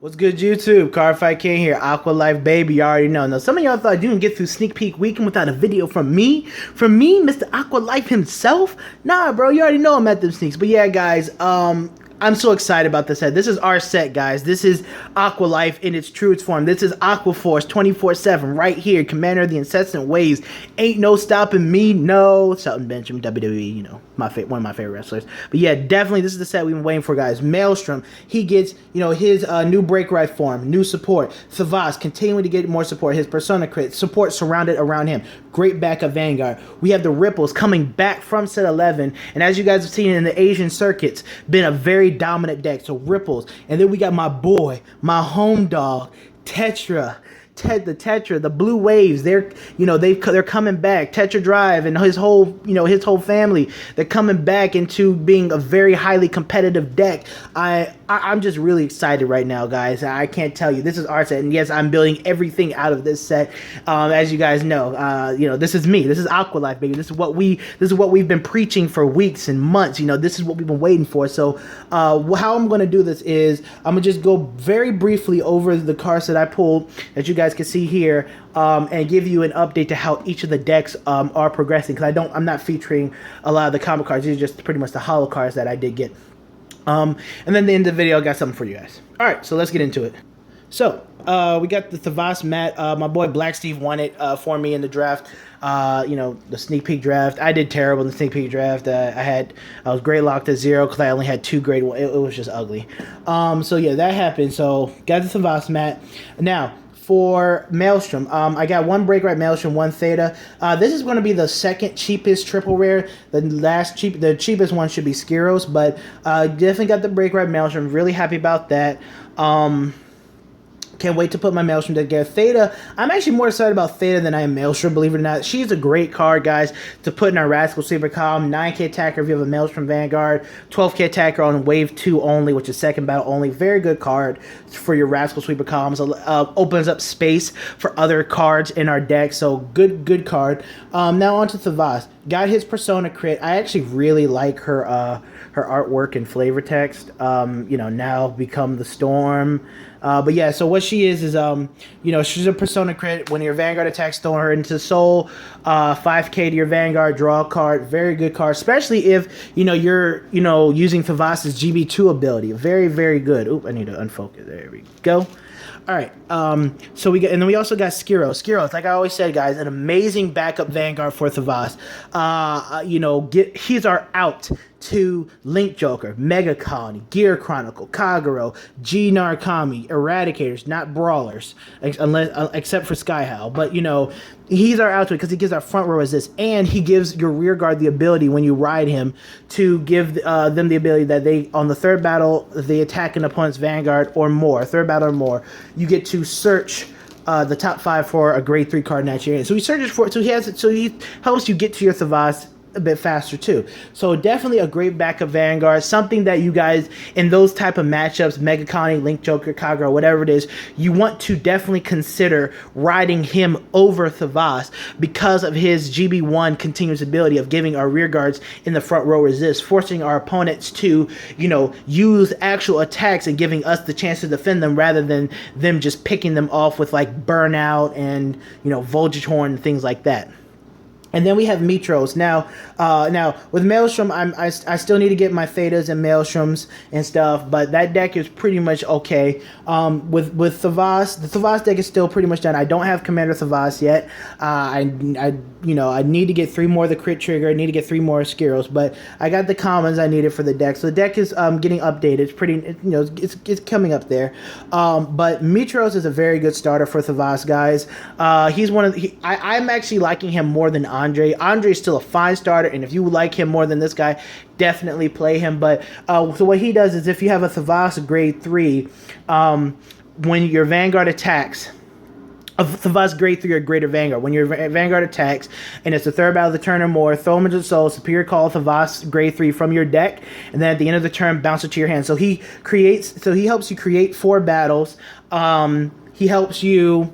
What's good, YouTube? Cardfight King here, Aqua Life baby. You already know. Now, some of y'all thought you didn't get through Sneak Peek Weekend without a video from me. From me, Mr. Aqua Life himself. Nah, bro, you already know I'm at them sneaks. But yeah, guys, I'm so excited about this set. This is our set, guys. This is Aqua Life in its truest form. This is Aqua Force 24/7 right here. Commander of the Incessant Waves. Ain't no stopping me. No. Shelton Benjamin, WWE, you know, one of my favorite wrestlers. But yeah, definitely this is the set we've been waiting for, guys. Maelstrom, he gets, you know, his new break right form, new support. Thavas continuing to get more support. His Persona crit, support surrounded around him. Great backup Vanguard. We have the Ripples coming back from set 11. And as you guys have seen in the Asian circuits, been a very dominant deck. So Ripples. And then we got my boy, my home dog, Tetra. The Tetra, the Blue Waves, they're coming back. Tetra Drive and his whole family, they're coming back into being a very highly competitive deck. I'm just really excited right now, guys. I can't tell you. This is our set, and yes, I'm building everything out of this set. As you guys know, this is me. This is Aqua Life, baby. This is what we've been preaching for weeks and months. You know, this is what we've been waiting for. So, how I'm gonna do this is I'm gonna just go very briefly over the cards that I pulled that you guys can see here, and give you an update to how each of the decks are progressing. Because I'm not featuring a lot of the comic cards. These are just pretty much the holo cards that I did get. And then at the end of the video, I got something for you guys. All right, so let's get into it. So, we got the Thavas mat. My boy Black Steve won it for me in the draft. The sneak peek draft. I did terrible in the sneak peek draft. I was grade locked at 0 because I only had 2 grade 1. It was just ugly. So yeah, that happened. So got the Thavas mat. Now, for Maelstrom, I got one break right Maelstrom, one Theta. This is going to be the second cheapest triple rare. The cheapest one should be Skiros, but definitely got the break right Maelstrom. Really happy about that. Can't wait to put my Maelstrom together. Theta, I'm actually more excited about Theta than I am Maelstrom, believe it or not. She's a great card, guys, to put in our Rascal Sleeper column. 9k attacker if you have a Maelstrom Vanguard. 12k attacker on wave 2 only, which is second battle only. Very good card for your Rascal Sleeper columns. Opens up space for other cards in our deck, so good card. Now on to Thavas. Got his Persona crit. I actually really like her artwork and flavor text. Now become the storm. But yeah, so what she is she's a Persona crit. When your Vanguard attacks, throw her into Soul. 5k to your Vanguard, draw a card. Very good card, especially if you're using Thavas's GB2 ability. Very, very good. Oop, I need to unfocus. There we go. All right, so and then we also got Skiros. Skiros, like I always said, guys, an amazing backup Vanguard for Thavas. He's our out to Link Joker, Mega Colony, Gear Chronicle, Kagero, G Narukami, Eradicators, not Brawlers, except for Skyhowl. But he's our out to it because he gives our front row resist, and he gives your rear guard the ability when you ride him to give them the ability that they, on the third battle, they attack an opponent's Vanguard or more, third battle or more, you get to search the top 5 for a grade 3 card in that area. So he searches for it, so he helps you get to your Thavas a bit faster too. So definitely a great backup Vanguard, something that you guys in those type of matchups, Mega Connie, Link Joker, Kagero, whatever it is, you want to definitely consider riding him over Thavas because of his GB1 continuous ability of giving our rear guards in the front row resist, forcing our opponents to use actual attacks and giving us the chance to defend them rather than them just picking them off with like Burnout and Voltage Horn and things like that. And then we have Mitros. Now with Maelstrom, I still need to get my Thetas and Maelstroms and stuff, but that deck is pretty much okay. With Thavas, the Thavas deck is still pretty much done. I don't have Commander Thavas yet. I need to get 3 more of the crit trigger. I need to get 3 more Skiros, but I got the commons I needed for the deck. So the deck is getting updated. It's pretty, it's coming up there. But Mitros is a very good starter for Thavas, guys. He's one of I'm actually liking him more than Andre. Andre is still a fine starter, and if you like him more than this guy, definitely play him. But so what he does is if you have a Thavas grade 3, when your Vanguard attacks, a Thavas grade 3 or greater Vanguard, when your Vanguard attacks and it's the third battle of the turn or more, throw him into the Soul, Superior Call Thavas grade 3 from your deck, and then at the end of the turn, bounce it to your hand. So he helps you create 4 battles. He helps you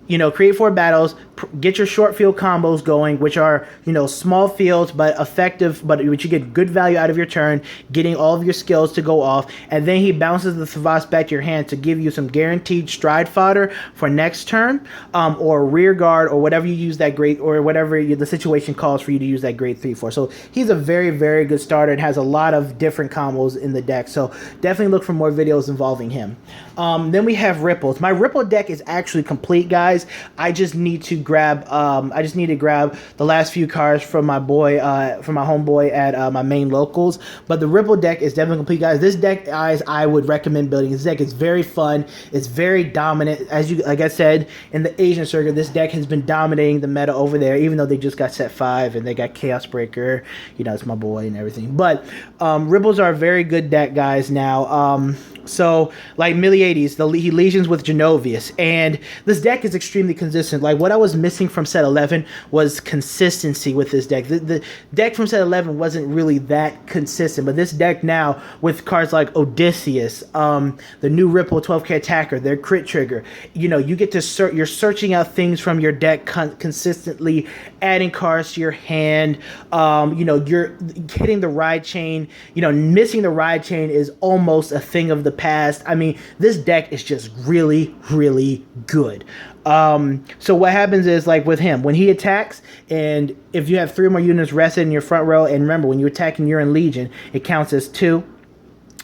create 4 battles, get your short field combos going, which are, you know, small fields but effective, but which you get good value out of your turn, getting all of your skills to go off, and then he bounces the Savas back to your hand to give you some guaranteed stride fodder for next turn, or rear guard, or whatever you use that grade, or whatever the situation calls for you to use that grade 3 for. So he's a very, very good starter and has a lot of different combos in the deck. So definitely look for more videos involving him. Then we have Ripples. My Ripple deck is actually complete, guys. I just need to grab the last few cards from my boy, from my homeboy at my main locals. But the Ripple deck is definitely complete, guys. This deck, guys, I would recommend building. This deck is very fun. It's very dominant. Like I said, in the Asian circuit, this deck has been dominating the meta over there, even though they just got set 5 and they got Chaos Breaker. You know, it's my boy and everything. But Ripples are a very good deck, guys, now. So, like Miliades, he legions with Genovius, and this deck is extremely consistent. Like, what I was missing from set 11 was consistency with this deck. The deck from set 11 wasn't really that consistent, but this deck now, with cards like Odysseus, the new Ripple 12k attacker, their crit trigger, you know, you get to you're searching out things from your deck consistently, adding cards to your hand. You know, you're hitting the ride chain. You know, missing the ride chain is almost a thing of the past. I mean, this deck is just really, really good. So what happens is, like with him, when he attacks, and if you have 3 or more units rested in your front row, and remember, when you're attacking, you're in Legion, it counts as 2.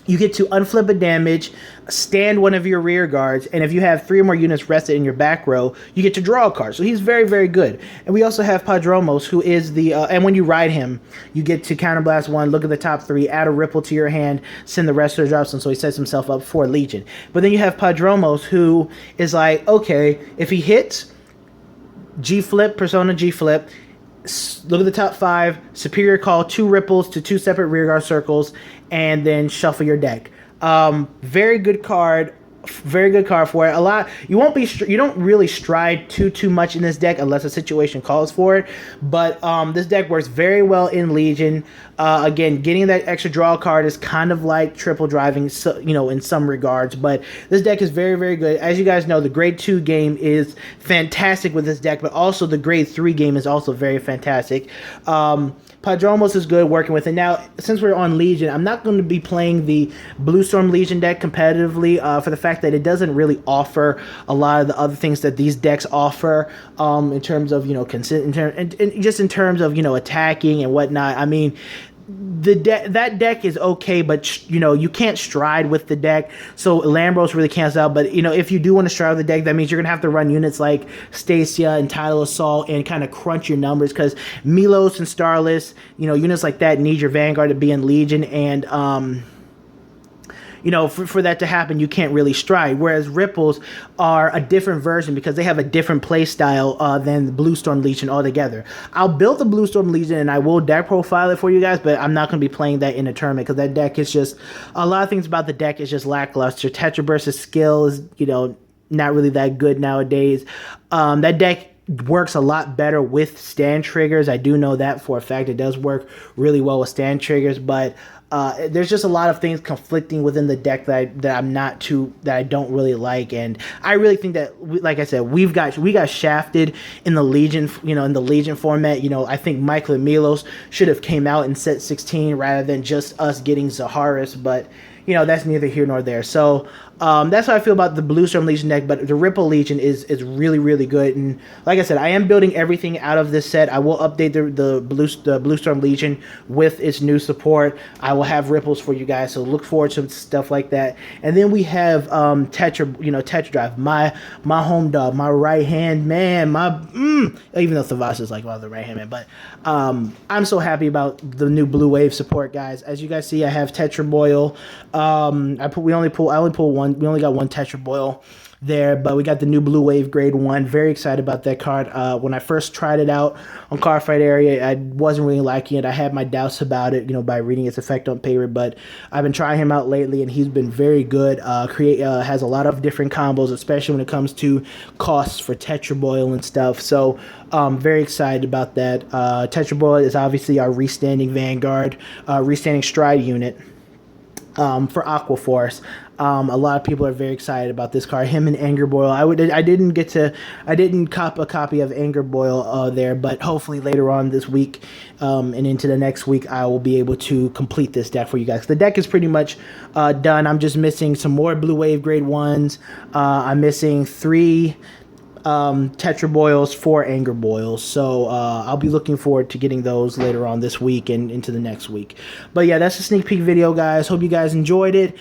You get to unflip a damage, stand one of your rear guards, and if you have 3 or more units rested in your back row, you get to draw a card. So he's very, very good. And we also have Padromos, who is the, and when you ride him, you get to counterblast 1, look at the top 3, add a Ripple to your hand, send the rest of the drops, and so he sets himself up for Legion. But then you have Padromos, who is like, okay, if he hits, G-flip, Persona G-flip, look at the top 5, superior call 2 Ripples to 2 separate rearguard circles, and then shuffle your deck. Very good card. Very good card for it. A lot. You don't really stride too much in this deck unless a situation calls for it. But this deck works very well in Legion. Again, getting that extra draw card is kind of like triple driving, so, you know, in some regards. But this deck is very, very good. As you guys know, the grade 2 game is fantastic with this deck, but also the grade 3 game is also very fantastic. Padromos is good working with it. Now, since we're on Legion, I'm not going to be playing the Blue Storm Legion deck competitively for the fact that it doesn't really offer a lot of the other things that these decks offer in terms of, you know, and just in terms of, you know, attacking and whatnot. I mean, that deck is okay, but you know, you can't stride with the deck, so Lambros really cancels out. But you know, if you do want to stride with the deck, that means you're gonna have to run units like Stacia and Tidal Assault and kind of crunch your numbers, because Milos and Starless, you know, units like that need your Vanguard to be in Legion, and you know, for that to happen, you can't really stride. Whereas Ripples are a different version because they have a different play style than the Blue Storm Legion altogether. I'll build the Blue Storm Legion and I will deck profile it for you guys, but I'm not going to be playing that in a tournament because that deck is just, a lot of things about the deck is just lackluster. Tetraburst's skill is, you know, not really that good nowadays. That deck works a lot better with stand triggers. I do know that for a fact. It does work really well with stand triggers, but there's just a lot of things conflicting within the deck that I don't really like, and I really think that, like I said, we got shafted in the Legion, you know, in the Legion format. You know, I think Michael and Milos should have came out in set 16 rather than just us getting Zaharis, but you know, that's neither here nor there. So that's how I feel about the Blue Storm Legion deck, but the Ripple Legion is really, really good. And like I said, I am building everything out of this set. I will update the Blue Storm Legion with its new support. I will have Ripples for you guys, so look forward to stuff like that. And then we have Tetra Drive, my home dog, my right hand man, even though Thavas is like one of the right hand man, but I'm so happy about the new Blue Wave support, guys. As you guys see, I have Tetra Boil. I only pull one. We only got one Tetra Boil there, but we got the new Blue Wave grade 1. Very excited about that card. When I first tried it out on Cardfight area, I wasn't really liking it. I had my doubts about it, you know, by reading its effect on paper, but I've been trying him out lately and he's been very good. Has a lot of different combos, especially when it comes to costs for Tetra Boil and stuff. So very excited about that. Tetra Boil is obviously our restanding Vanguard, restanding stride unit. For Aqua Force. A lot of people are very excited about this card. Him and Anger Boil. I didn't cop a copy of Anger Boil there, but hopefully later on this week and into the next week, I will be able to complete this deck for you guys. The deck is pretty much done. I'm just missing some more Blue Wave Grade 1s. I'm missing 3 Tetra Boils, 4 Anger Boils. So I'll be looking forward to getting those later on this week and into the next week. But yeah, that's a sneak peek video, guys. Hope you guys enjoyed it.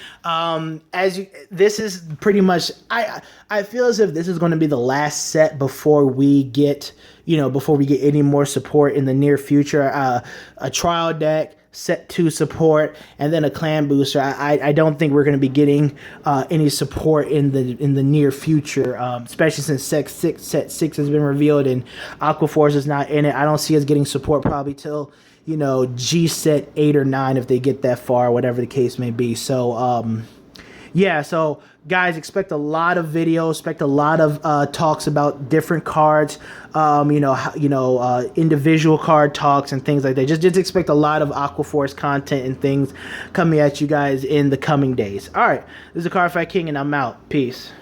This is pretty much, I feel as if this is going to be the last set before we get, before we get any more support in the near future. A trial deck, set 2 support, and then a clan booster. I don't think we're going to be getting any support in the near future, especially since set 6 has been revealed and Aquaforce is not in it. I don't see us getting support probably till G set 8 or 9 if they get that far, whatever the case may be. So yeah, so guys, expect a lot of videos, expect a lot of talks about different cards, individual card talks and things like that. Just expect a lot of Aquaforce content and things coming at you guys in the coming days. All right, this is the Cardfight King, and I'm out. Peace.